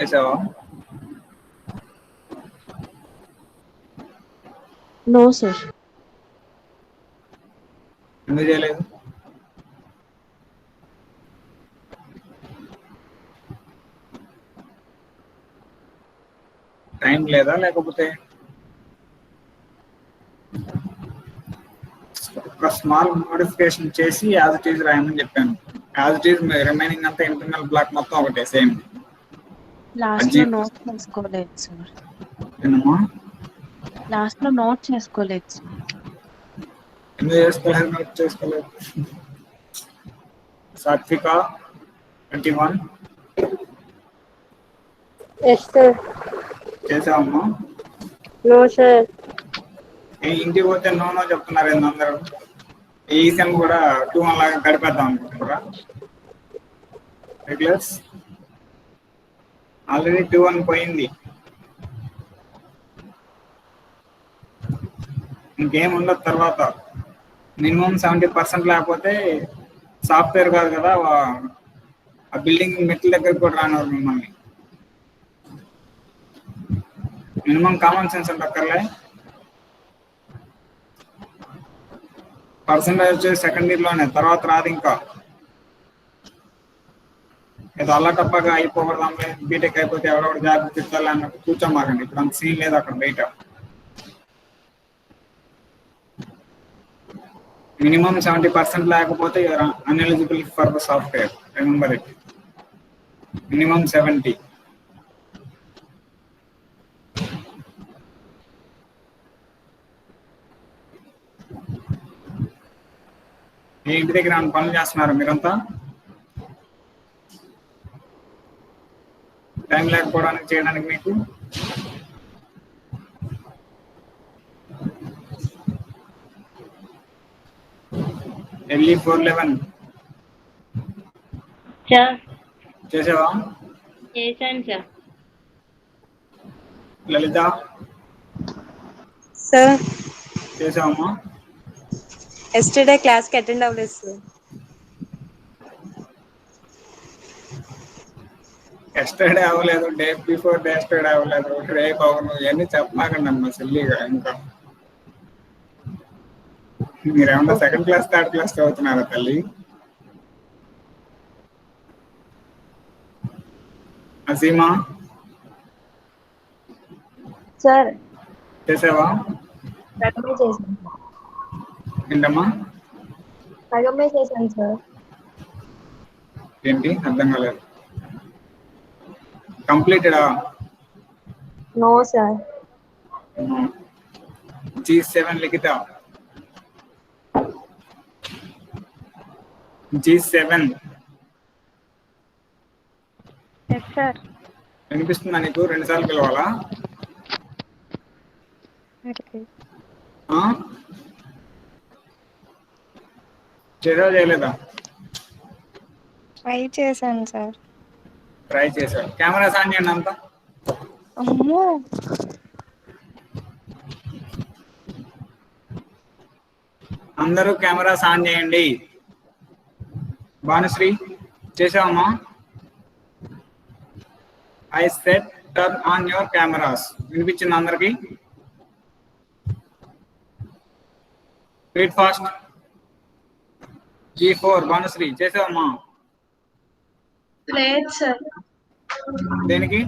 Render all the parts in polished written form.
చేసావా? No sir. ఎందుకు చేయలేదు? టైం లేదా లేకపోతే ఒక స్మాల్ మోడిఫికేషన్ చేసి యాజ్ ఇట్ ఈజ్ రాయమని చెప్పాను. యాజ్ ఇట్ ఈజ్ రిమైనింగ్ అంతా ఇంటర్నల్ బ్లాక్ మొత్తం ఒకటే సేమ్. లాస్ట్ లో నోట్ చేసుకోలేదు సార్. ఏమమ్మా? లాస్ట్ లో నోట్ చేసుకోలేదు సార్. ఎందుకు చేసుకోలేదు? నోట్ చేసుకోలేదు. Sathvika 21 yes sir. చేసావమ్మా? No sir. ఇంటికి పోతే నో నో చెప్తున్నారు ఏంది అందరూ? ఈ సెమ్ కూడా 2-1 లాగా గడిపేద్దాం అనుకుంటున్నారా? రెగ్యులర్స్ ఆల్రెడీ 2-1 పోయింది. ఇంకేం ఉండదు తర్వాత. మినిమం 70% లేకపోతే సాఫ్ట్వేర్ కాదు కదా, ఆ బిల్డింగ్ మెట్ల దగ్గరికి కూడా రానివారు మిమ్మల్ని. మినిమం కామన్ సెన్స్ ఉండక్కర్లే. పర్సంటేజ్ వచ్చేసి సెకండ్ ఇయర్లోనే, తర్వాత రాదు. ఇంకా ఏదో అల్లటప్పగా అయిపోకూడదాం, బీటెక్ అయిపోతే ఎవరెవరు జాబ్ తిట్టాలి అన్నట్టు కూర్చోమాకండి. ఇప్పుడు అంత సీన్ లేదు అక్కడ బయట. మినిమం 70% లేకపోతే you're ineligible for the software. Remember it. Minimum 70. మీ ఇంటి దగ్గర పనులు చేస్తున్నారు మీరంతా? టైం లేకపోవడానికి చేయడానికి మీకు ఎర్లీ 4:11 చేసావా? చేశాను సార్. లలిత సార్ చేసావమ్మా? ఎస్టర్డే క్లాస్కి అటెండ్ అవ్వలేదు సార్. ఎస్టర్డే అవ్వలేదు, డే బిఫోర్ డే ఎస్టర్డే అవ్వలేదు, రేపు అవ్వను, ఇవన్నీ చెప్పమాకండి అమ్మా సిల్లీగా. ఇంకా మీరేమన్నా సెకండ్ క్లాస్ థర్డ్ క్లాస్ చదువుతున్నారా తల్లి? అసీమా సార్ చేసావా? సగమే చేశాను సార్. ఏంటమ్మా? సగమే చేశాను సార్. ఏంటి అర్థం కాలేదు. కంప్లీటెడా? No sir. G7 Likhitha. G7 yes sir. వినిపిస్తుందా నీకు? 2 సార్లు పిలవాలా? చేసావా చేయలేదా? ట్రై చేశాను సార్. ట్రై చేశారు. కెమెరాస్ ఆన్ చేయండి అంతా. అమ్మో, అందరూ కెమెరాస్ ఆన్ చేయండి. భానుశ్రీ చేసావమ్మా? I said turn on your cameras. వినిపించింది అందరికి? Read fast. G4 భానుశ్రీ చేసావమ్మా? లేదు సార్. దేనికి?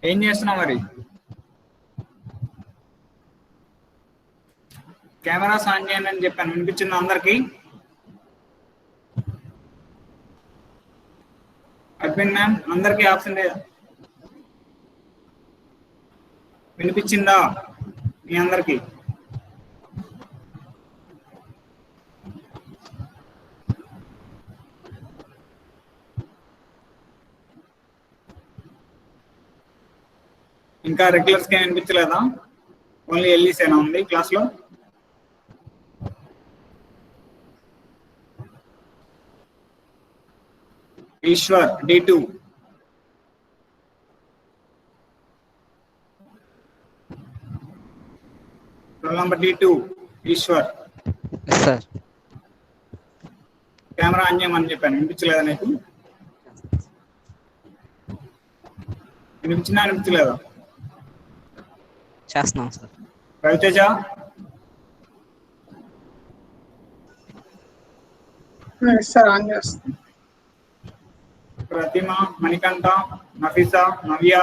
ఏం చేస్తున్నావు మరి? కెమెరాస్ ఆన్ చేయండి అని చెప్పాను. వినిపించింది అందరికి? అడ్మిన్ మ్యామ్ అందరికి ఆప్షన్ వినిపించిందా మీ అందరికి? ఇంకా రెగ్యులర్స్ కి వినిపించలేదా? ఓన్లీ ఎల్ఈసేనా ఉంది క్లాస్ లో? Ishwar D2 roll number D2 Ishwar. Sir camera on చేయమని చెప్పాను, వినిపించలేదా నీకు? వినిపించలేదా? చేస్తున్నాం సార్. రవితేజ, సార్ ఆన్ చేస్తాం. ప్రతిమ, మణికంఠ, నఫీసా, నవ్య,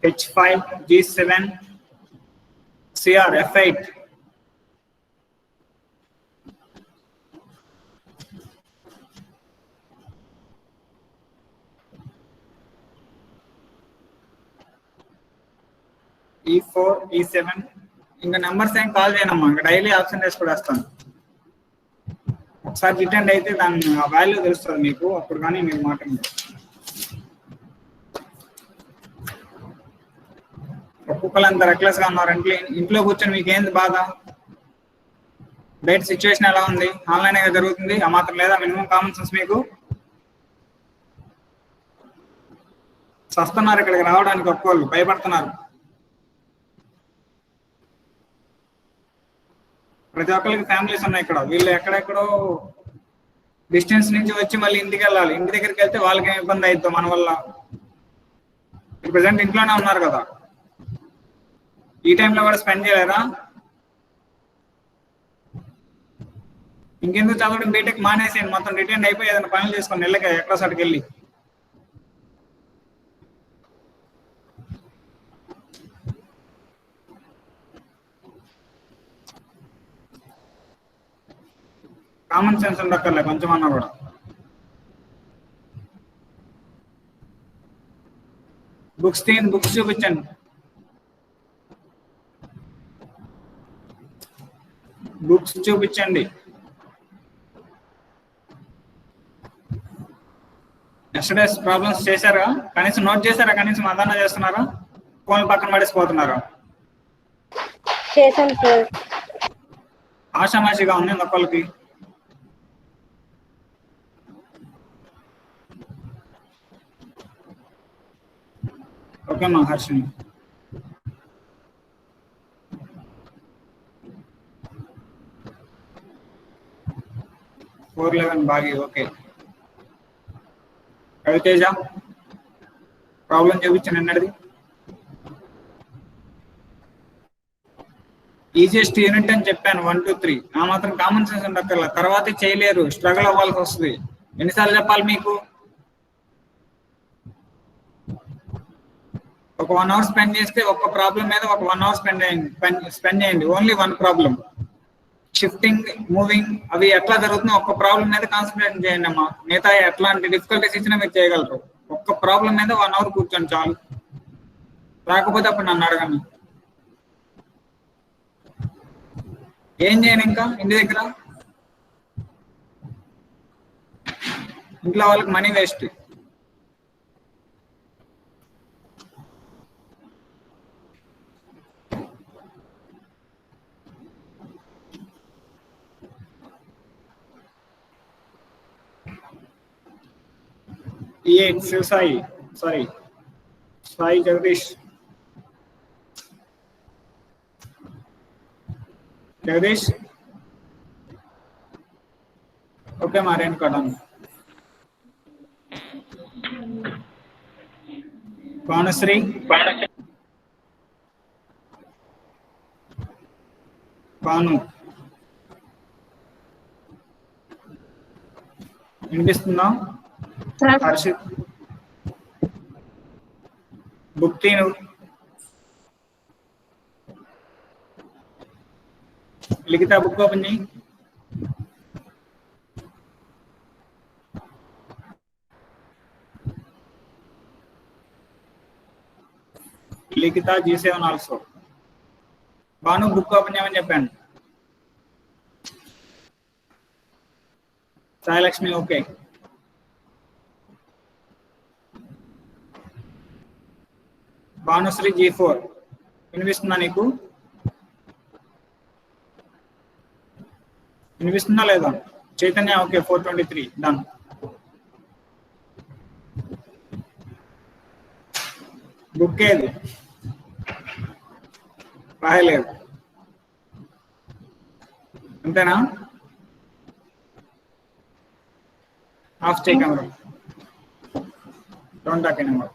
H5, G7, CR, F8. E4, E7. ఇంకా నెంబర్స్ ఏం కాల్ చేయనమ్మా, ఇంకా డైలీ ఆప్షన్ వేసి కూడా వేస్తాను. ఒకసారి రిటర్న్ అయితే దాని వాల్యూ తెలుస్తుంది మీకు, అప్పుడు కానీ మీరు మాట్లాడండి. ఒక్కొక్కరు అంత రెక్లెస్ గా ఉన్నారంటే ఇంట్లో కూర్చొని మీకు ఏంది బాధ? బయట సిచ్యువేషన్ ఎలా ఉంది? ఆన్లైన్ గా జరుగుతుంది, ఆ మాత్రం లేదా మినిమం కామన్ సెన్స్ మీకు? వస్తున్నారు ఇక్కడికి రావడానికి, ఒక్కోళ్ళు భయపడుతున్నారు. ప్రతి ఒక్కరికి ఫ్యామిలీస్ ఉన్నాయి ఇక్కడ, వీళ్ళు ఎక్కడెక్కడో డిస్టెన్స్ నుంచి వచ్చి మళ్ళీ ఇంటికి వెళ్ళాలి. ఇంటి దగ్గరికి వెళ్తే వాళ్ళకి ఏం ఇబ్బంది అవుతుంది మన వల్ల. ప్రజెంట్ ఇంట్లోనే ఉన్నారు కదా, ఈ టైంలో కూడా స్పెండ్ చేయలేరా? ఇంకెందుకు చదవడం, బీటెక్ మానేసేయండి, మొత్తం రిటైన్ అయిపోయి ఏదైనా పనులు చేసుకోండి, నెలకి ఎక్కడో సైడ్కి వెళ్ళి. కామన్ సెన్స్ ఉండక్కర్లే కొంచెం అన్నా కూడా. బుక్స్ తీయండి, బుక్స్ చూపించండి. బుక్స్ చూపించండి. ఎస్టర్డేస్ ప్రాబ్లమ్స్ చేశారా? కనీసం నోట్ చేశారా? కనీసం అదన్నా చేస్తున్నారా? ఫోన్ పక్కన పడేసిపోతున్నారా? చేశాను సార్. ఆషామాషిగా ఉంది ఒక్కళ్ళకి. ఓకే మా హర్షిని. ఫోర్ 11 బాగి. ఓకే రవితేజ, ప్రాబ్లం చూపించాను అన్నది. ఈజియెస్ట్ యూనిట్ అని చెప్పాను 1 2 3. ఆ మాత్రం కామన్ సెన్స్ ఉండక్కర్లా, తర్వాత చేయలేరు, స్ట్రగుల్ అవ్వాల్సి వస్తుంది. ఎన్నిసార్లు చెప్పాలి మీకు? ఒక 1 అవర్ స్పెండ్ చేస్తే ఒక్క ప్రాబ్లం మీద ఒక 1 అవర్ స్పెండ్ చేయండి. Only 1 problem. షిఫ్టింగ్, మూవింగ్ అవి ఎట్లా జరుగుతుందో ఒక్క ప్రాబ్లం మీద కాన్సన్ట్రేట్ చేయండి అమ్మా. మిగతా ఎట్లాంటి డిఫికల్టీస్ ఇచ్చినా మీరు చేయగలరు. ఒక్క ప్రాబ్లం మీద 1 అవర్ కూర్చోండి చాలు. రాకపోతే అప్పుడు నన్ను అడగండి. ఏం చేయను ఇంకా ఇంటి దగ్గర? ఇంట్లో వాళ్ళకి money waste. E8 Shiv Sai, sorry, Sai Jagdish. Jagdish, okay Marian Kadan. Vanasri, Vanu. వినిపిస్తుందా? హర్షిత్, బుక్ తీను. లిఖిత బుక్ ఓపెన్ చేయి. Likhita G7 also. Banu book open చేయమని చెప్పాను. సాయిలక్ష్మి ఓకే. భానుశ్రీ G4 వినిపిస్తుందా నీకు? వినిపిస్తుందా లేదా? Chaitanya okay 423 done. బుక్ ఏది? రాయలేదు అంతేనా? ఆఫ్ చేయి camera. Don't talk anymore.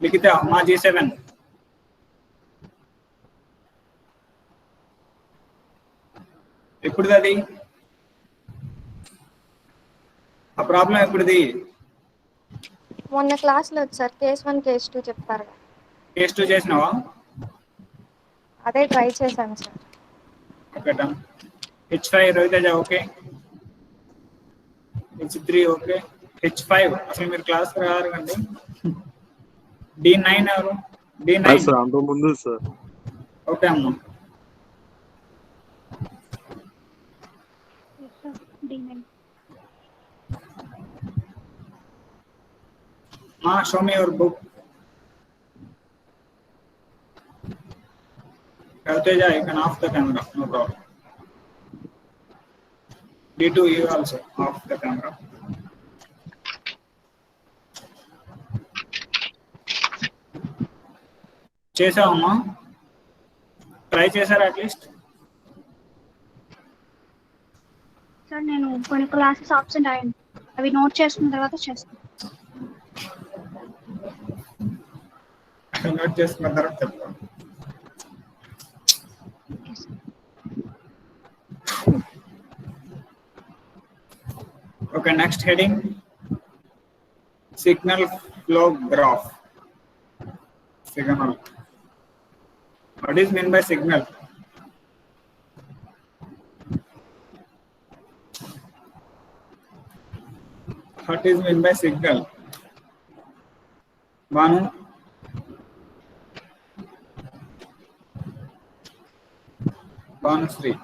Likhitha మా G7. ఎప్పుడుది అది? ఆ ప్రాబ్లం ఎప్పుడుది? మొన్న క్లాస్లో సార్ కేస్ 1 కేస్ 2 చెప్పారు. కేస్ 2 చేసినావా? అదే ట్రై చేశాను sir. Okay done. H5 Raviteja okay. H3 okay. H5 అసలు మీరు క్లాస్ రారు కండి. D9 ఎవరు? D9 సార్ అంత ముందు సార్. ఓకే అమ్మా. Show me your book. Raviteja, you can off the camera, no problem. D2, you also off the camera. చేసావమ్మా? Try చేశారా అట్లీస్ట్? సార్ నేను కొన్ని క్లాసెస్ ఆబ్సెంట్ అయ్యాను, అవి నోట్ చేసుకున్న తర్వాత చేస్తాను. నోట్ చేసుకున్న తర్వాత చెప్తాను. Okay, next heading, signal flow graph. Signal. What is meant by signal? What is meant by signal? Banu? Banusri.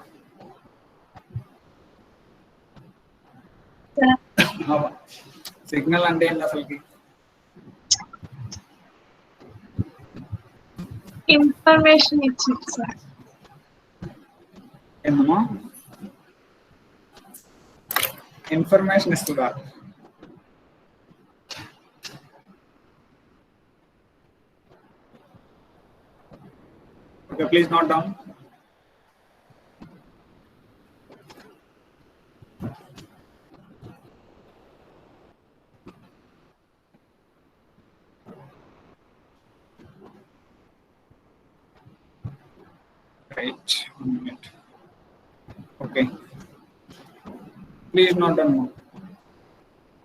Signal అంటే ఏంటి అసలుకి? ఇన్ఫర్మేషన్ ఇచ్చింది సార్. ఏందమ్మా? ఇన్ఫర్మేషన్ ఇస్తుందా? Okay, please note down. Right, 1 minute. Okay, please note down.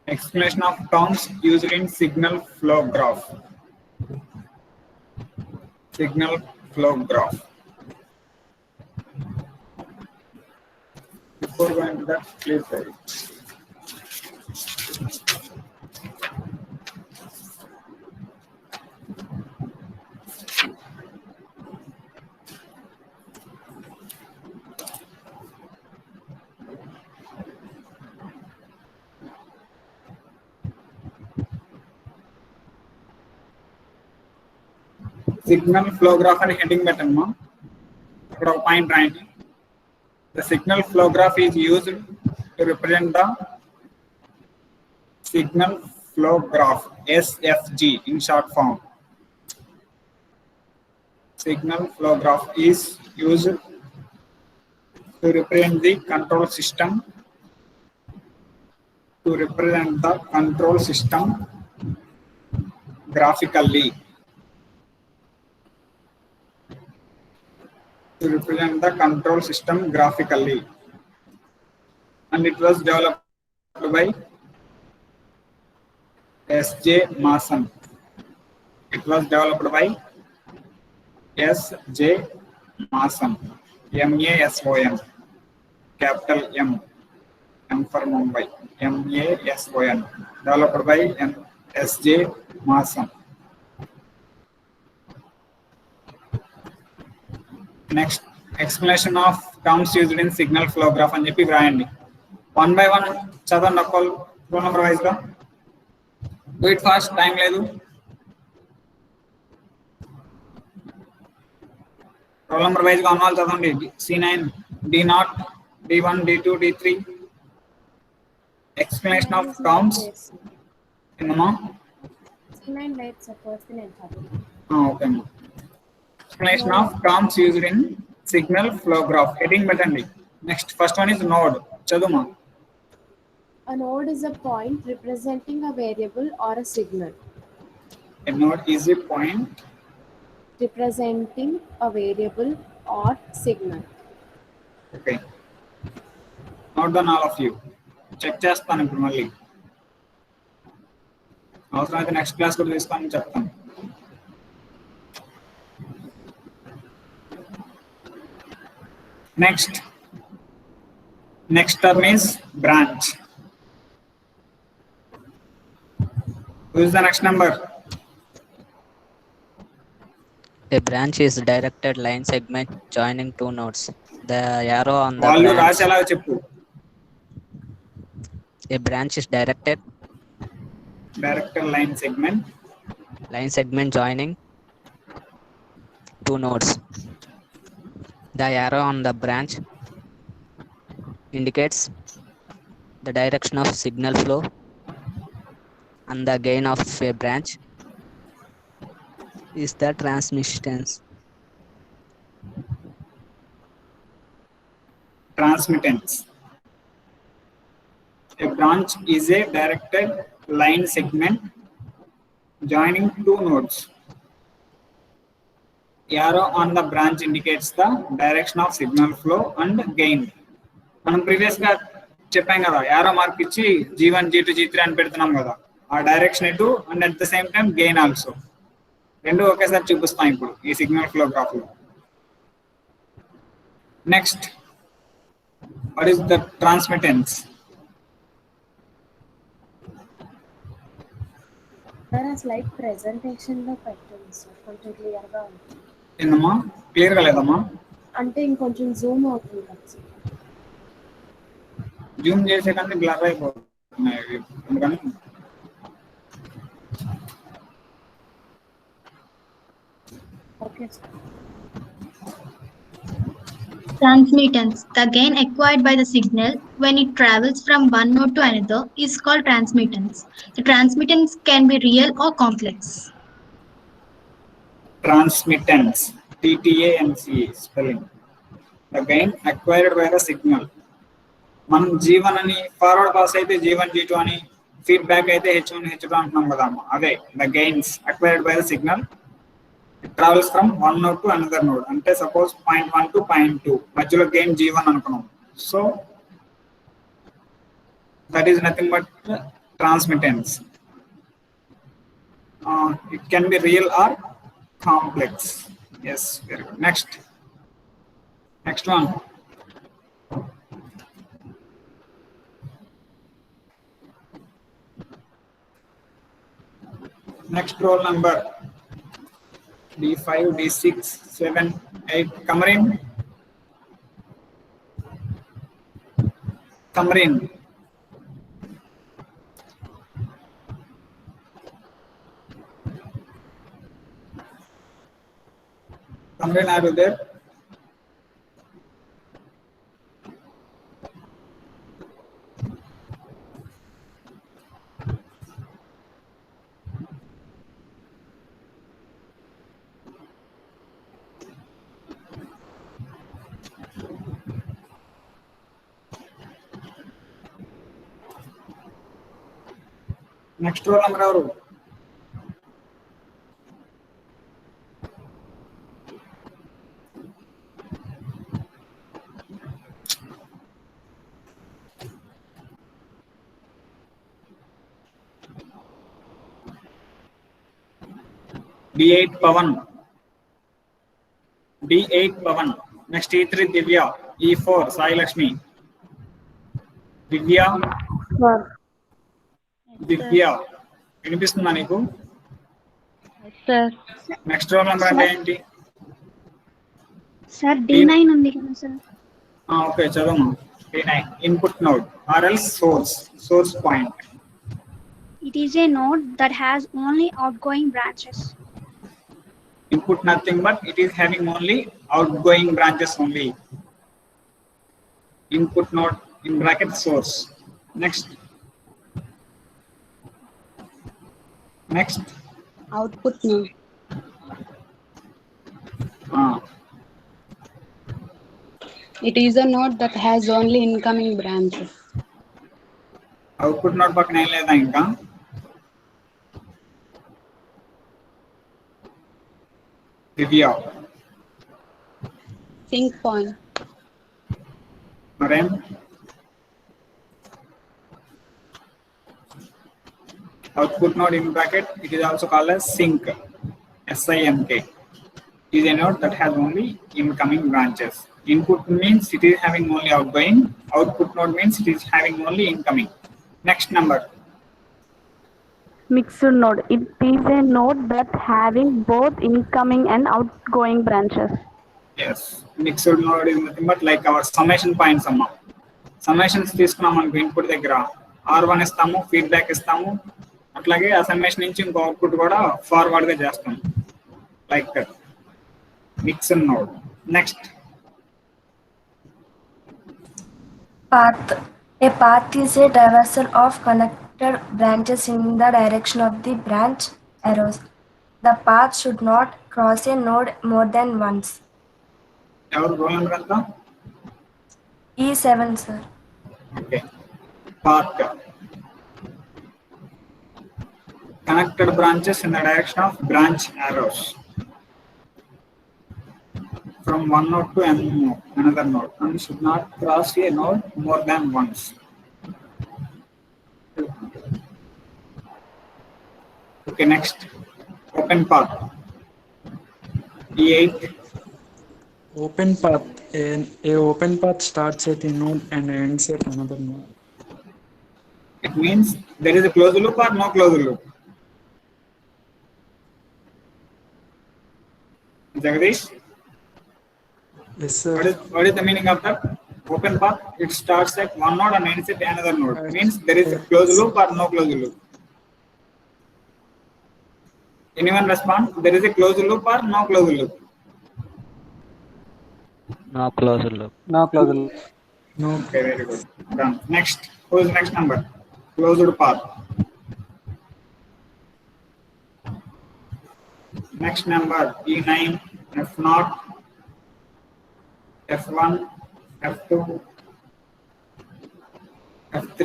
Explanation of terms used in signal flow graph. Signal flow graph. Before going to that, please write. Signal flow graph and heading button ma. ఇక్కడ ఒక point రాయండి. The signal flow graph is used to represent the signal flow graph, SFG in short form. Signal flow graph is used to represent the control system. To represent the control system graphically. To represent the control system graphically, and it was developed by S.J. Mason. It was developed by S.J. Mason, M-A-S-O-N, capital M, M for Mumbai, M-A-S-O-N, developed by S.J. Mason. Next, explanation of terms used in signal flow graph అని చెప్పి రాయండి. 1 by 1 చదవండి ఒక్కరు roll number wise గా. Do it fast, time లేదు. Roll number wise గా అన్నాళ్ళు చదవండి. C9, D0, D1, D2, D3. Explanation of terms. ఏందమ్మా? C9 లేదు సార్, ఫస్ట్ నేను చదువు. ఓకే అమ్మా. Explanation of terms used in signal flow graph. Heading పెట్టండి. Next, first one is node. చదువుమా. A node is a point representing a variable or a signal. A node is a point Representing a variable or signal. Okay note down all of you check చేస్తాను ఇప్పుడు మళ్ళీ అవసరమైతే next class కూడా తీసుకోమని చెప్తాను next term is branch. Who is the next number? A branch is directed line segment joining two nodes. The arrow on the వాళ్ళు branch, రాసేలా చెప్పు. a branch is directed line segment joining two nodes. The arrow on the branch indicates the direction of signal flow and the gain of a branch is the transmittance. A branch is a directed line segment joining two nodes. Arrow on the branch indicates the direction of signal flow and gain. మనం previous గా చెప్పాం కదా arrow mark ఇచ్చి G1 G2 G3 అని పెడుతున్నాం కదా ఆ direction ఎటు and at the same time gain also రెండు ఒకేసారి చూపిస్తాం ఇప్పుడు ఈ సిగ్నల్ ఫ్లో గ్రాఫ్ లో next what is the transmittance sir ఆ స్లైడ్ ప్రెజెంటేషన్ లో పెట్టండి సార్ కొంచెం క్లియర్ గా ఉంటుంది ఏందమ్మా క్లియర్ గా లేదమ్మా అంటే ఇంకొంచెం జూమ్ అవుతుంది కదా సార్ జూమ్ చేసే కానీ బ్లర్ అయిపోతున్నాయి అందుకని okay sir Transmittance. The gain acquired by the signal when it travels from one node to another is called transmittance. The transmittance can be real or complex. Transmittance, TTANCE spelling. The gain acquired by the signal. మనం G1 అని forward pass అయితే G1 G2 అని feedback అయితే H1 H2 అంటున్నాం కదా అదే the gains acquired by the signal. It travels from one node to another node. అంటే suppose point 1 to point 2 మధ్యలో గెయిన్ G1 అనుకున్నాం so that is nothing but transmittance. It can be real or complex. Yes, very good. Next one. Next roll number D5, D6, 7, 8. Kamarin. Kamarin, are you there? Next roll number ఎవరు? D8 Pavan. Next E3 Divya. E4 Sai Lakshmi. Divya. వినిపిస్తుందా నీకు? Next roll number అంటే ఏంటి? Sir D9 ఉంది కదా sir. Okay చదవమ్మా. D9 input node or else source point. It is a node that has only outgoing branches. Input nothing but it is having only outgoing branches only. Input node in bracket source. Next output node. It is a node that has only incoming branches. Output node పక్కన ఏం లేదా ఇంకా? దివ్య sync point. మరేం? Output node in bracket, it is also called as sink. SINK is a node that has only incoming branches. Input means it is having only outgoing. Output node means it is having only incoming. Next number. Mixed node. It is a node that having both incoming and outgoing branches. Yes, mixed node is nothing but like our summation points. Summations తీసుకున్నాం మనకు input దగ్గర R1 ఇస్తాము, feedback ఇస్తాము, అట్లాగే ఆ summation నుంచి ఇంకో output కూడా ఫార్వర్డ్ గా చేస్తాం. Like that mixed node. Next Path. A path is a traversal of connected branches in the direction of the branch arrows. The path should not cross a node more than once. ఎవరు roll number ఎంత? E7, sir. Okay. Path connected branches in the direction of branch arrows from one node to another node and should not cross a node more than once. Okay, next. Open path. E8. Open path. A open path starts at a node and ends at another node. It means there is a closed loop or no closed loop. Jagadish? Yes, sir. What is the meaning of that? Open path, it starts at one node and ends at another node. Means there is a closed loop or no closed loop. Anyone respond? There is a closed loop or no closed loop? No closed loop. No closed loop. No. Okay, very good. Done. Next. Who is next number? Closed path. Next number E9, F0, F1, F2, F3,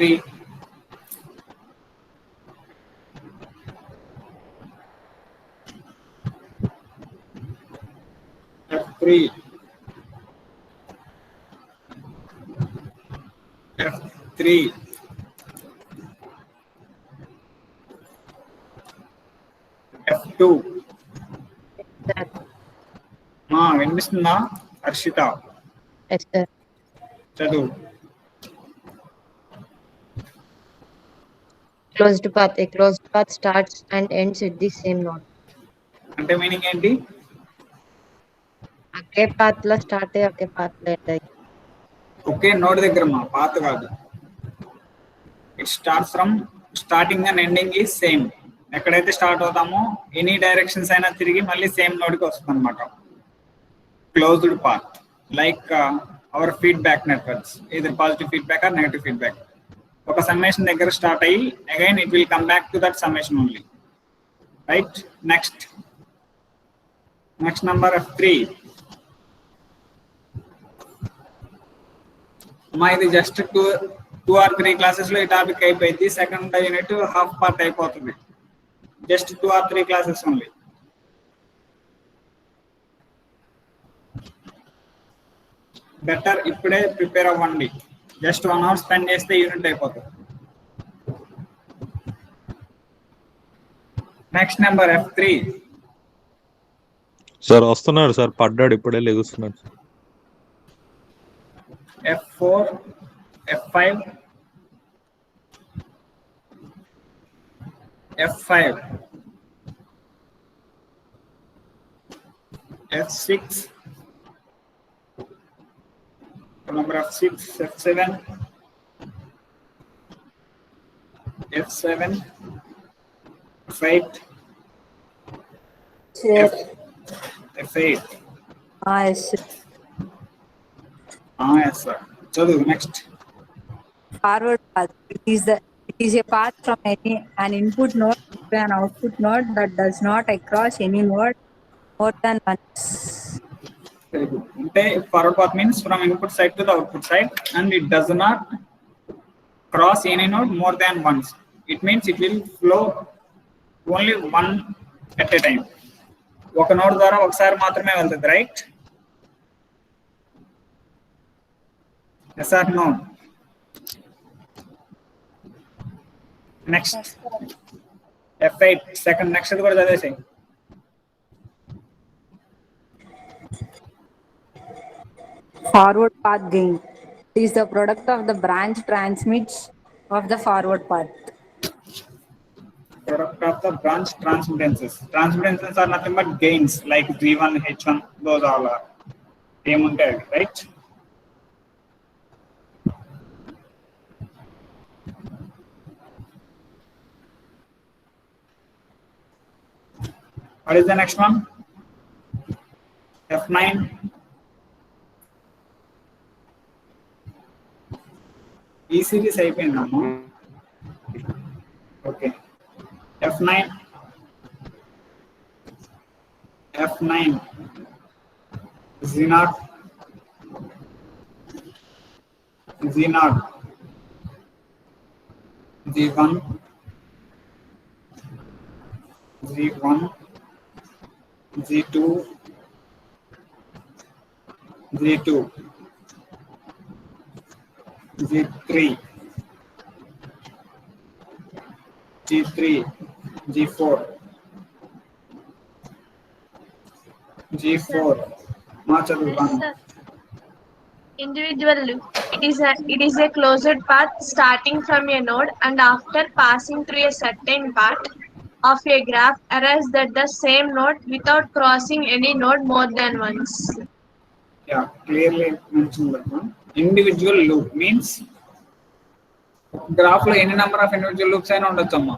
F3, F3, F2. వినిపిస్తుందా హర్షిత? చదువు. Closed path. A closed path starts and ends at the same node. అంటే meaning ఏంటి? ఒకే path లో start అయ్యి ఒకే path లో end అయ్యి. ఒకే node దగ్గర మా పాత కాదు. It starts from starting and ending is same. ఎక్కడైతే స్టార్ట్ అవుతామో ఎనీ డైరెక్షన్స్ అయినా తిరిగి మళ్ళీ సేమ్ నోడ్కి వస్తుంది అనమాట. Closed path like our feedback networks, either positive feedback or negative feedback. ఒక సమ్మేషన్ దగ్గర స్టార్ట్ అయ్యి again it will come back to that summation only. Right. Next number F3. అమ్మా ఇది జస్ట్ 2 or 3 క్లాసెస్ లో ఈ టాపిక్ అయిపోయింది. Second unit half part అయిపోతుంది. Just 2 or 3 classes only. Better ఇప్పుడే ప్రిపేర్ అవ్వండి. జస్ట్ 1 hour స్పెండ్ చేస్తే యూనిట్ అయిపోతుంది. Next number F3. సార్ వస్తున్నాడు సార్, పడ్డాడు ఇప్పుడే లెగుస్తున్నాడు. F4, F5, F5, F6, number of 6, F7, F7, F8, F8. Yes. Yes, sir. Chadu, next. Forward path. It is a path from an input node to an output node that does not cross any node more than once. Very good. Forward path means from input side to the output side, and it does not cross any node more than once. It means it will flow only one at a time. ఒక node ద్వారా ఒకసారి మాత్రమే వెళ్తుంది, right? Yes or no? Next F8 second next కూడా చదివేసి. Forward path gain is the product of the branch transmits of the forward path. Product of the branch transmittances. Transmittances are nothing but gains like G1, H1, those all are ఏముంటాయి, right? What is the next one? F9. ఈ series అయిపోయిందమ్మా. Okay, F9 Z0 Z1 Z1 Z2 Z2 Z3 G3 G4 మా చదువుతాను. Individual loop. It is a closed path starting from a node and after passing through a certain part of a graph arrives at the same node without crossing any node more than once. Yeah, clearly mentioned that one. Individual loop means graph లో ఎన్ని number of individual loops అయినా ఉండొచ్చమ్మా.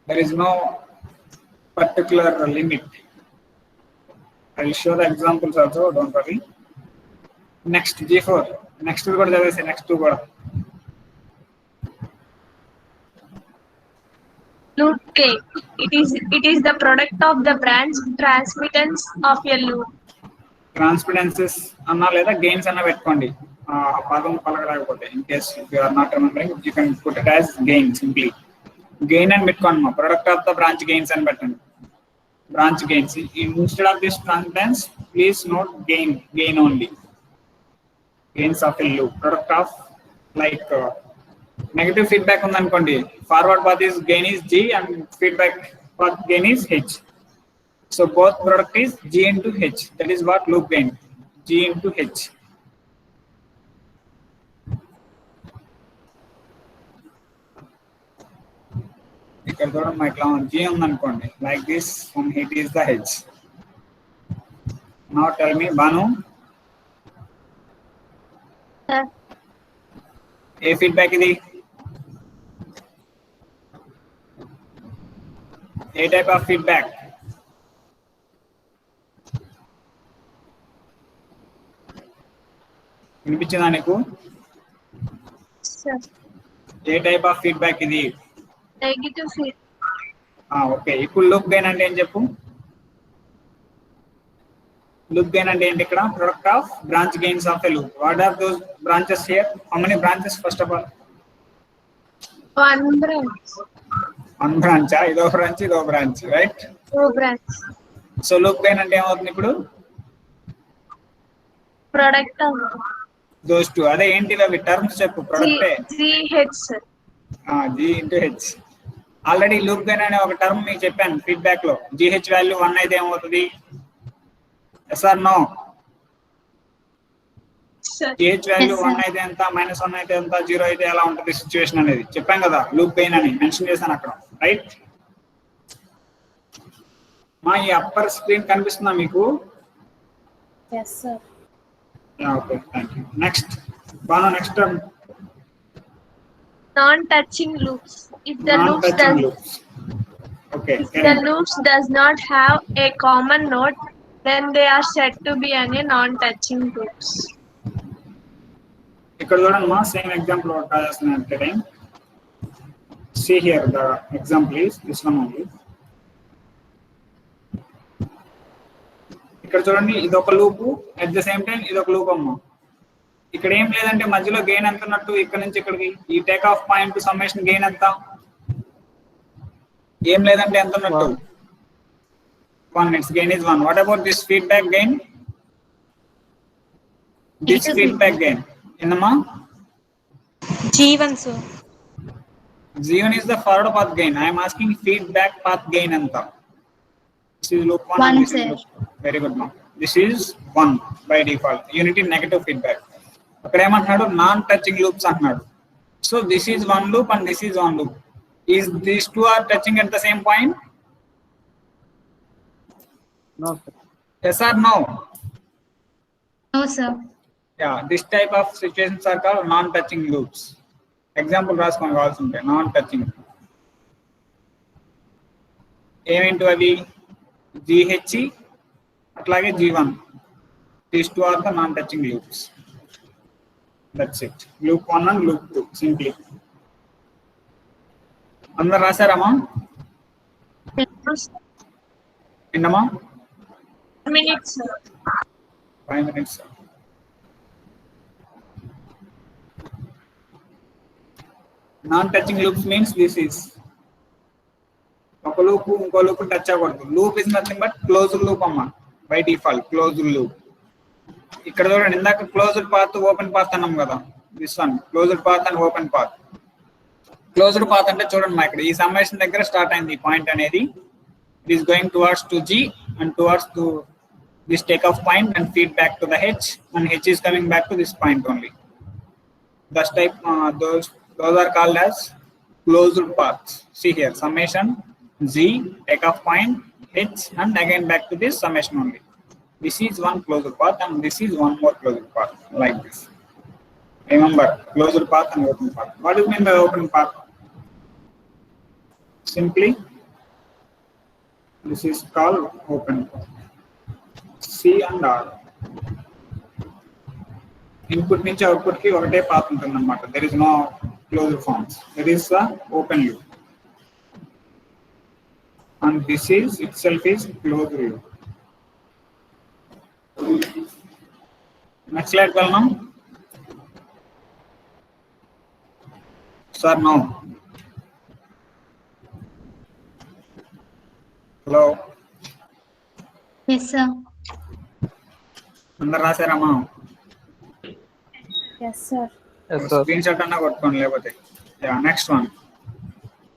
There is no particular limit. I will show the examples also, don't worry. Next G4, next కూడా చదివేసి, next కూడా. Loop K. It is the product of the branch transmittance of a loop. ట్రాన్స్మిటెన్సెస్ అన్నా లేదా gains అన్నా పెట్టుకోండి, ఆ పదం పలకలేకపోతే. In case if you are not remembering you can put it as gain, simply gain అని పెట్టుకోండి. మా product of the branch gains అని పెట్టండి. Branch gains instead of this transmittance please note gain only. Gains of a loop, product of like negative feedback ఉందనుకోండి, forward path is gain is G and feedback path gain is H. So both product is G into H. That is what loop gain, G into H. ఇక్కడ చూడండి మా ఇట్లా G ఉందనుకోండి, like this, and it is the H. Now tell me, Banu. ఏ feedback ఇది? ఏ type of feedback? వినిపించిందా నీకు? ఏ టైప్ ఆఫ్ ఫీడ్బ్యాక్ ఇది? Negative feedback. ఓకే, ఇప్పుడు లూప్ గెయిన్ అంటే ఏం చెప్పు? లూప్ గెయిన్ అంటే ఏంటి? ఇక్కడ product of branch gains of a loop. What are those branches here? How many branches first of all? One branch. One branch. ఇదో branch, ఇదో branch, right? Two branch. So loop gain అంటే ఏమవుతుంది ఇప్పుడు? Product of those two. అదే ఏంటి అవి terms చెప్పు. ప్రొడక్టే GH. G into H. Already loop gain అనే ఒక టర్మ్ మీకు చెప్పాను ఫీడ్బ్యాక్ లో. GH వాల్యూ 1 అయితే ఏమవుతుంది? Yes or no? GH value 1 అయితే ఎంత, -1 అయితే ఎంత, 0 అయితే ఎలా ఉంటుంది సిచ్యువేషన్ అనేది చెప్పాం కదా. లూప్ గెయిన్ అని మెన్షన్ చేశాను అక్కడ, రైట్? మా ఈ అప్పర్ స్క్రీన్ కనిపిస్తుందా మీకు? Yes, sir. Okay, thank you. Next బాగా next term Non-touching loops. If the non-touching loops. Okay. If the loops does not have a common node, then they are said to be a non-touching loops. ఇక్కడ చూడండి మా same example try చేస్తున్నాను at a time. See here the example is this one only. ఇక్కడ చూడండి, ఇది ఒక loop, at the same time ఇది ఒక లూప్ అమ్మా. ఇక్కడ ఏం లేదంటే మధ్యలో గెయిన్ ఎంత ఉన్నట్టు, ఇక్కడ నుంచి ఇక్కడికి ఈ take off point summation gain ఎంత, ఏం లేదంటే ఎంత ఉన్నట్టు 1. Its gain is 1. What about this feedback gain? This feedback gain enama G1 sir. G1 is the forward path gain. I am asking feedback path gain anta. This is loop 1 and this is loop 2. Very good ma'am. This is 1 by default. Unity negative feedback. అక్కడ ఏమంటున్నాడు non touching loops అంటున్నాడు. So this is 1 loop and this is 1 loop. Is these two are touching at the same point? No, sir. Yes or no? No, sir. Yeah, this type of situations are called non-touching loops. Example రాసుకొని కావాల్సి ఉంటే non-touching. ఏమేంటి అవి? GH అట్లాగే G1. These two are the non-touching loops. That's it. Loop 1 and loop 2 simply. అందరు రాశారమ్మా? ఏంటమ్మా? 5 minutes. 5 minutes. Non-touching loops means this is ఒక loop ఇంకో loop touch అవ్వకూడదు. Loop is nothing but closed loop అమ్మా by default closed loop. ఇక్కడ చూడండి ఇందాక closed path open path అన్నాం కదా, this one closed path and open path. Closed path అంటే చూడండి మా ఇక్కడ ఈ సమ్మేషన్ దగ్గర స్టార్ట్ అయింది ఈ పాయింట్ అనేది. It is going towards to G and towards to this takeoff point and feed back to the H, and H is coming back to this point only. Thus type those are called as closed paths. See here, summation Z, takeoff point H, and again back to this summation only. This is one closed path and this is one more closed path, like this. Remember, closed path and open path. What do you mean by open path? Simply, this is called open path. C and R. Input నుంచి output కి ఒకటే path ఉంటుంది అన్నమాట. There is no closed forms. There is a open loop. And this is itself is closed loop. Next slide వెళ్దాం. Sir, no. Hello. Yes, sir. అందరు రాశారమ్మా? Yes, sir. Screen shot అన్నా కొట్టుకోండి లేకపోతే. Next one,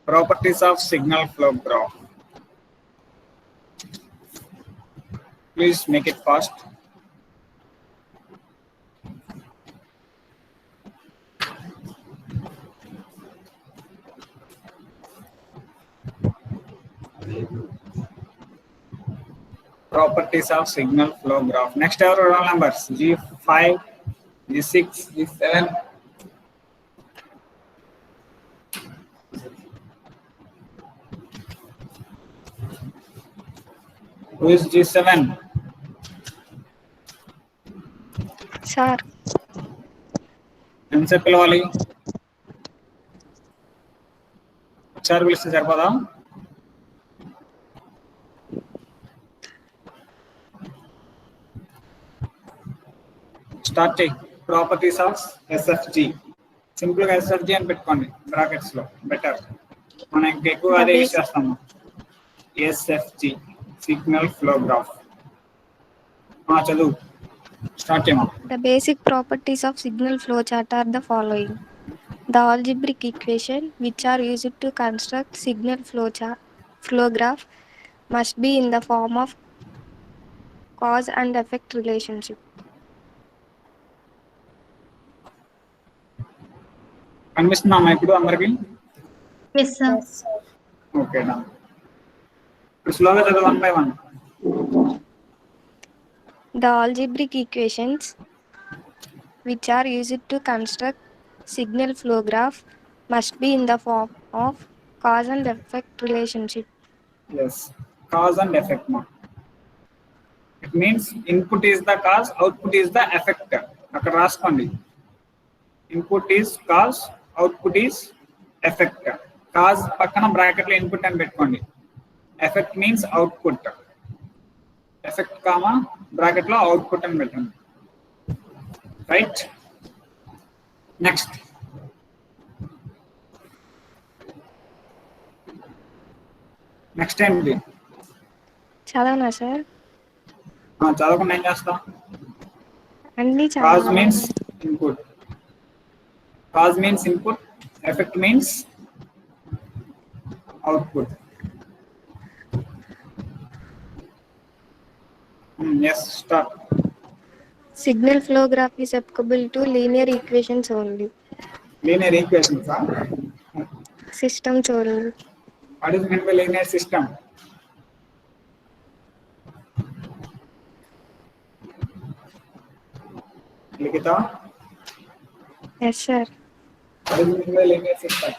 properties of signal flow graph. Please make it fast. Properties of signal flow graph. Next our roll numbers G5, G6, G7. Who is G7? Sir. ఎంతసేపు పిలవాలి? ఒకసారి పిలిస్తే సరిపోదా? Start చేయి. Properties of SFG. Simple గా SFG అని పెట్టుకోండి brackets లో, better. మనం ఇంకా ఎక్కువ అదే యూజ్ చేస్తాము. SFG, signal flow graph. చదువు, start చేయమా. The basic properties of signal flow chart are the following. The algebraic equation which are used to construct signal flow graph must be in the form of cause and effect relationship. కనిపిస్తుందమ్మా ఇప్పుడు అందరికి? Yes, sir. Okay నా ఇప్పుడు స్లోగా చదువు 1 by 1. The algebraic equations which are used to construct signal flow graph must be in the form of cause and effect relationship. Yes, cause and effect ma. It means input is the cause, output is the effect. అక్కడ రాసుకోండి. Input is cause, output is effect. Cause పక్కన bracket లో input అని పెట్టుకోండి. Effect means output. Effect comma bracket లో output అని పెట్టండి. Right? Next ఏంటి? చదవనా సార్? చదవకుండా ఏం చేస్తాం? అన్ని cause means input, effect means output. Yes, start. Signal flow graph is applicable to linear equations only. Linear equations, Systems only. What is meant by linear system? Likita? Yes, sir. What is meant by linear system?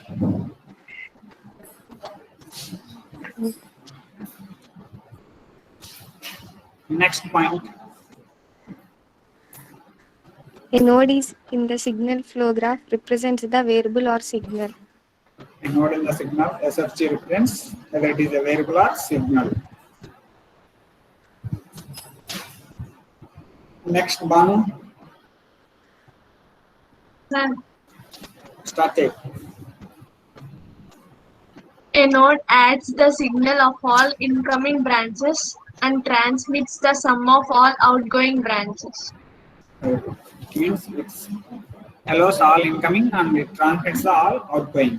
Next point. A node is in the signal flow graph represents the variable or signal. A node in the signal SFG represents whether it is a variable or signal. Next, Banu. Sir, Start it. a node adds the signal of all incoming branches and transmits the sum of all outgoing branches. Means it allows all incoming and it transmits all outgoing.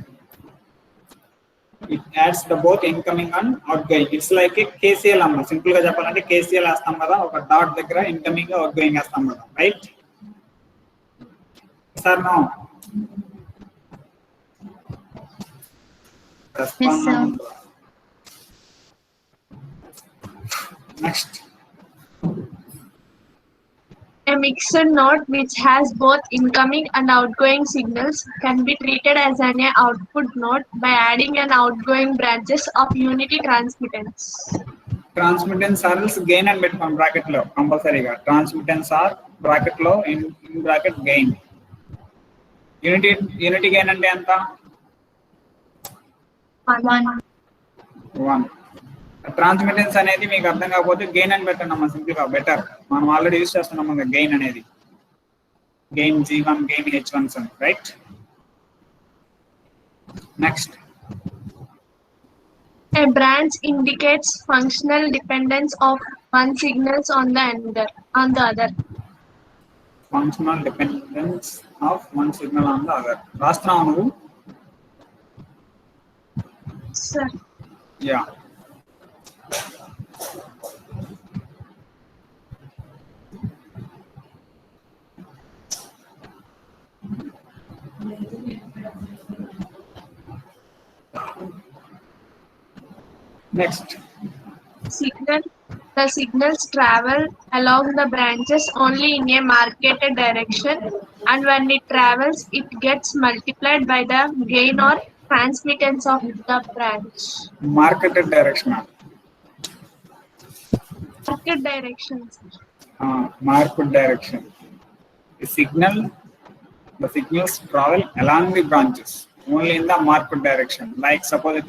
It adds the both incoming and outgoing. It's like a KCL amma. Simple ga cheppalante KCL astam kada, oka dot daggara incoming outgoing astam kada, right? Sir, no. Yes, sir. Next. A mixed node which has both incoming and outgoing signals can be treated as an output node by adding an outgoing branches of unity transmittance. Transmittance are gain and between bracket lo compulsory ga. Transmittance are bracket lo in bracket gain. Unity gain ante anta? 1. Transmittance అనేది మీకు అర్థం కాకపోతే gain అని పెట్టండి అమ్మా, simple గా better. మనం already use చేస్తున్నాం గెయిన్ అనేది, gain G1 gain H1 right. Next, A branch indicates functional dependence of one signals on the other. Functional dependence of one signal on the other. రాస్తున్నావు నువ్వు? Sir. Yeah. Next. The signals travel along the branches only in a marketed direction, and when it travels, it gets multiplied by the gain or transmittance of the branch. Marketed direction. Market directions. Market direction. The signals travel along the branches only in the market direction. Like suppose it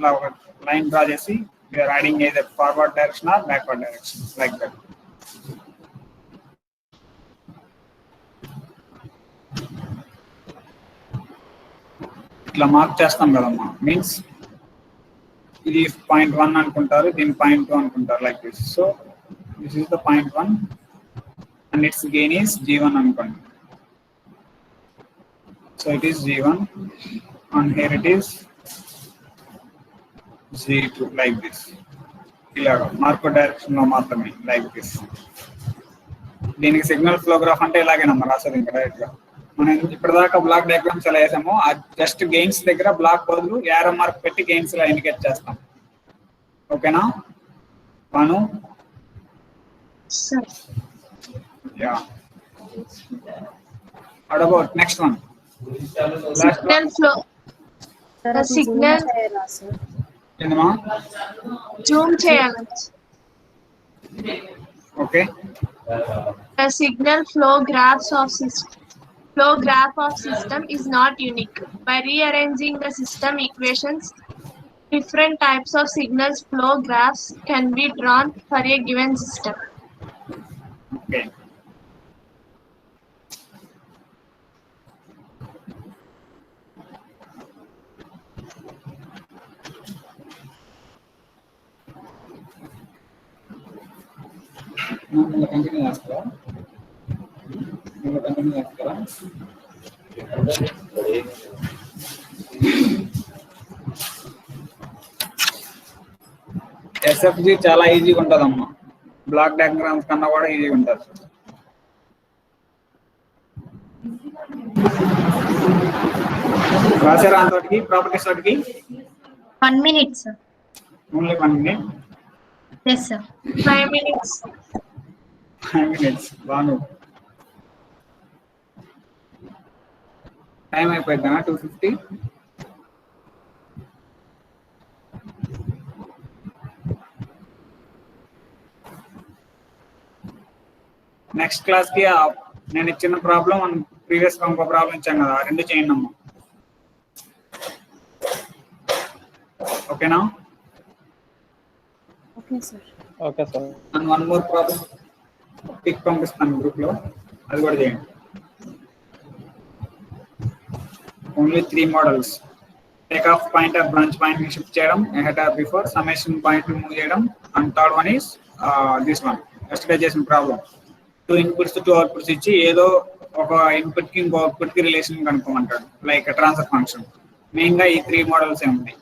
line draw chesi, we are adding either forward direction or backward direction, like that. ఇట్లా mark చేస్తాం కదమ్మా, means ఇది point 1 అనుకుంటారు, దీని point 2 అనుకుంటారు, like this. So this is the point 1 and its gain is G1 అనుకోండి. So it is G1 and here it is G2, like this. ఇలా market direction లో మాత్రమే, లైక్ దిస్. దీనికి సిగ్నల్ ఫ్లో గ్రాఫ్ అంటే ఇలాగేనమ్మా రాసేది ఇంకా direct గా. మనం ఇప్పటిదాకా బ్లాక్ డయాగ్రామ్స్ ఎలా వేసామో జస్ట్ గెయిన్స్ దగ్గర బ్లాక్ బదులు యారో మార్క్ పెట్టి గెయిన్స్ ఇలా ఇండికేట్ చేస్తాం. ఓకేనా Banu? Yeah. What about next one? Signal flow. The signal. ఏందమ్మా? Zoom చేయాలి. Okay. The signal flow graph of system is not unique. By rearranging the system equations, different types of signals flow graphs can be drawn for a given system. Okay. Continue చేస్తారా? Continue చేస్తారా? SFG చాలా ఈజీగా ఉంటుందమ్మా, black diagrams కన్నా కూడా ఈజీగా ఉంటుంది. రాశారా అంతటికి ప్రాపర్టీస్ తోటికి? 1 minute, sir. Only 1 minute? Yes, sir. 5 minutes. 5 minutes. Bhanu time అయిపోయిందా? 2:50. నెక్స్ట్ క్లాస్ కి నేను ఇచ్చిన ప్రాబ్లం ప్రీవియస్ ఇంకో ప్రాబ్లం ఇచ్చాను కదా, 2 చేయండి అమ్మా. ఓకేనా? Okay sir. Okay sir. And 1 more problem pick పంపిస్తాను గ్రూప్ లో, అది కూడా చేయండి. Only 3 models. Take off pointer branch point ని షిఫ్ట్ చేయడం, ahead or before, summation point ని మూవ్ చేయడం, and third one is this one yesterday చేసిన ప్రాబ్లం. 2 ఇన్పుట్స్ 2 అవుట్పుట్స్ ఇచ్చి ఏదో ఒక ఇన్పుట్ కి ఇంకో అవుట్పుట్ కి రిలేషన్ కనుక్కోమంటాడు, లైక్ ట్రాన్స్ఫర్ ఫంక్షన్. మెయిన్ గా ఈ 3 మోడల్స్ ఏముంది.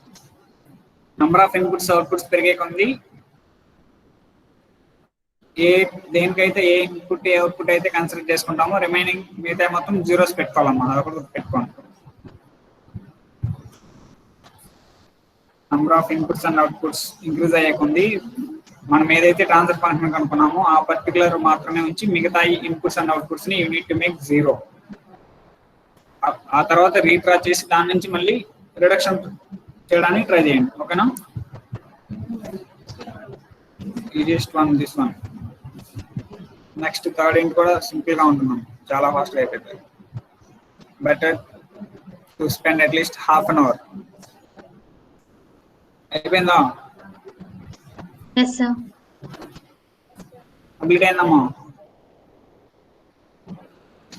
నంబర్ ఆఫ్ ఇన్పుట్స్ అవుట్పుట్స్ పెరిగే కొంది దేనికైతే ఏ ఇన్పుట్ ఏ అవుట్పుట్ అయితే కన్సిడర్ చేసుకుంటామో రిమైనింగ్ మిగతా మొత్తం జీరోస్ పెట్టుకోవాలమ్మా, అదొకటి పెట్టుకోండి. Number of inputs and outputs increase అయ్యే కొంది మనం ఏదైతే ట్రాన్స్ఫర్ ఫంక్షన్ కనుక్కున్నామో ఆ పర్టికులర్ మాత్రమే ఉంచి మిగతా ఇన్పుట్స్ అండ్ అవుట్పుట్స్ ని యూ నీడ్ టు మేక్ 0. ఆ తర్వాత రీట్రా చేసి దాని నుంచి మళ్ళీ రిడక్షన్ చేయడానికి ట్రై చేయండి. ఓకేనా? Easiest one this one. Next third ఇంట్ కూడా సింపుల్ గా ఉంటున్నాం, చాలా ఫాస్ట్ గా అయిపోతుంది. Better to spend at least ½ an hour. అయిపోయిందా? Yes, sir. కంప్లీట్ అయిందమ్మా?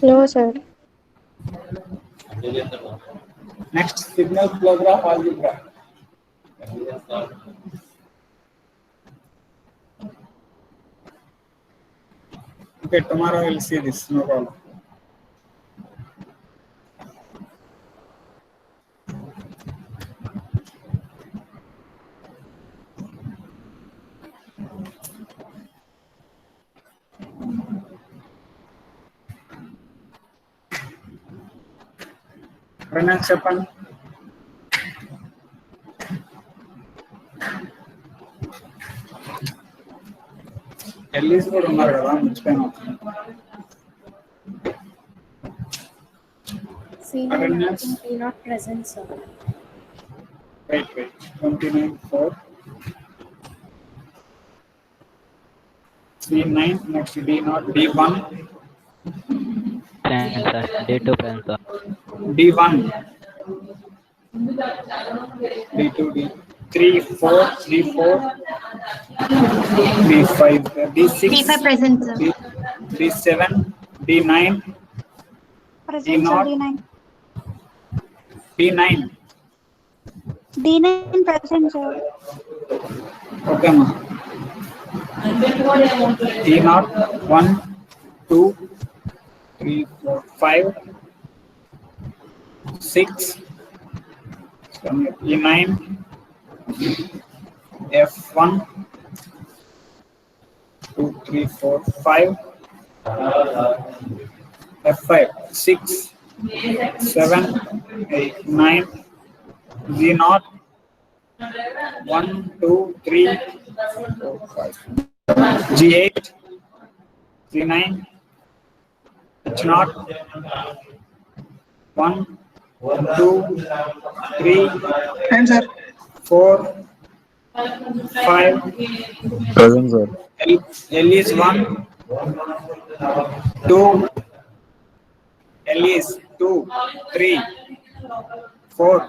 No, sir. Next signal flow graph algebra. Okay, tomorrow we'll see this, no problem. Renan చెప్పండి. ఎల్లీస్ కూడా ఉన్నారు కదా, మర్చిపోయినా. Senior not present, sir. Wait. 29:4. C9 next D0 D1. Sir. D2 present, sir. D1 D2 D3 4 D4 D5 D6 D5 present, sir. D7 D9 Present, sir. D9. D9 D9 present, sir. Okay ma. D0 1 2 3 4 5 6 E9 F1 2 3 4 5 F5 6 7 8 9 G0 1 2 3 4 5 G8 G9 H0 1 2 3 4 5 Present, sir. L is 1 2 L is 2 3 4